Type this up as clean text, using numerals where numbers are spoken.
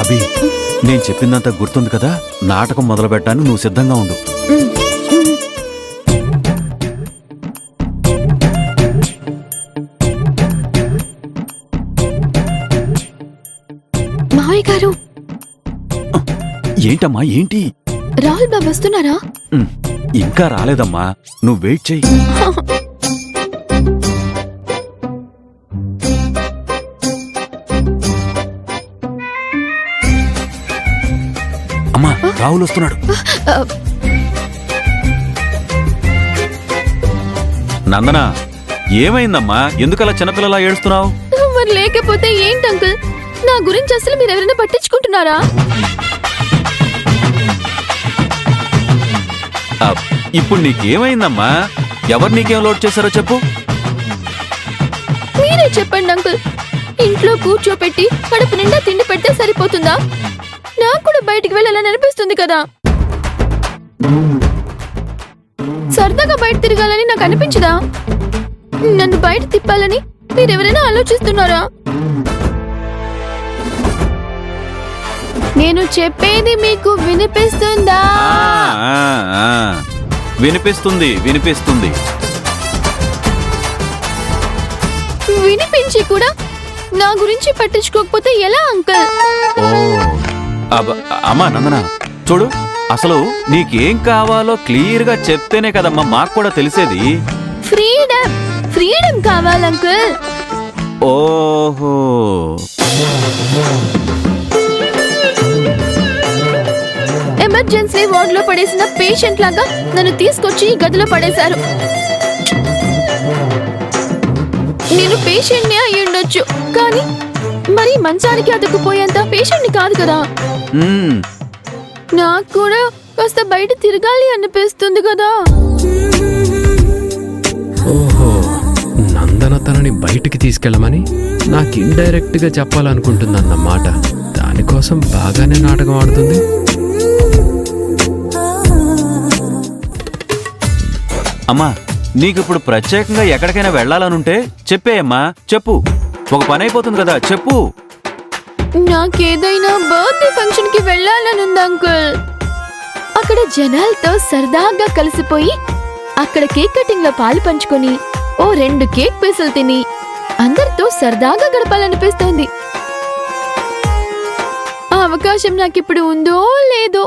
అభి, నేను చెప్పిందంతా గుర్తుంది కదా? నాటకం మొదలు పెట్టడానికి నువ్వు సిద్ధంగా ఉండు. మావయ్య గారు, ఏంటమ్మా ఏంటి? రాహుల్ బాబు వస్తున్నారా? ఇంకా రాలేదమ్మా, నువ్వు వెయిట్ చెయ్యి. అమ్మా, రాహుల్ వస్తున్నాడు. నందనా, ఏమైందమ్మా? ఎందుకలా చిన్నపిల్లలా ఏడుస్తున్నావు? మరి లేకపోతే ఏంటి అంకుల్? నా గురించి అసలు మీరు ఎవరైనా పట్టించుకుంటున్నారా? ఇప్పుడు నీకేమైందమ్మా? ఎవరు నీకేం లోడ్ చేశారో చెప్పు. మీరే చెప్పండి అంకుల్. ఇంట్లో కూర్చోపెట్టి కడుపు నిండా తిండి పెడితే సరిపోతుందా? నాకు కూడా బయటికి వెళ్ళాలని అనిపిస్తుంది కదా. సరదాగా బయట తిరగాలని నాకు అనిపించదా? నన్ను బయట తిప్పాలని మీరెవరైనా ఆలోచిస్తున్నారా? నేను చెప్పేది మీకు వినిపిస్తుందా? వినిపిస్తుంది, వినిపిస్తుంది. వినిపించి కూడా నా గురించి పట్టించుకోకపోతే ఎలా అంకుల్? అమ్మా నందనా, చూడు, అసలు నీకేం కావాలో క్లియర్ గా చెప్తేనే కదమ్మా మాకు కూడా తెలిసేది. ఫ్రీడమ్, ఫ్రీడమ్ కావాలంకుల్. ఓహో, ఎమర్జెన్సీ వార్డ్ లో పడేసిన పేషెంట్ లాగా నన్ను తీసుకొచ్చి ఈ గదిలో పడేశారు. నేను పేషెంట్ ని అయి ఉండొచ్చు, కానీ మరి మంచానికి అతుక్కుపోయేంత పేషెంట్ ని కాదు కదా. నాకు కూడా కాస్త బయట తిరగాలి అనిపిస్తుంది కదా. ఓహో, నందన తనని బయటికి తీసుకెళ్ళమని నాకు ఇండైరెక్ట్ గా చెప్పాలనుకుంటుందన్నమాట. దానికోసం బాగానే నాటకం ఆడుతుంది. అమ్మా, నీకిప్పుడు ప్రత్యేకంగా ఎక్కడికైనా వెళ్ళాలనుంటే చెప్పేయమ్మా, చెప్పు. ఒక పని అయిపోతుంది కదా, చెప్పు. నాకేదైనా బర్త్డే ఫంక్షన్ కి వెళ్ళాలనుంది అంకుల్. అక్కడ జనాలతో సరదాగా కలిసిపోయి అక్కడ కేక్ కటింగ్ లో పాలు పంచుకొని 2 కేక్ పీసులు తిని అందరితో సరదాగా గడపాలనిపిస్తోంది. ఆ అవకాశం నాకిప్పుడు ఉందో లేదో.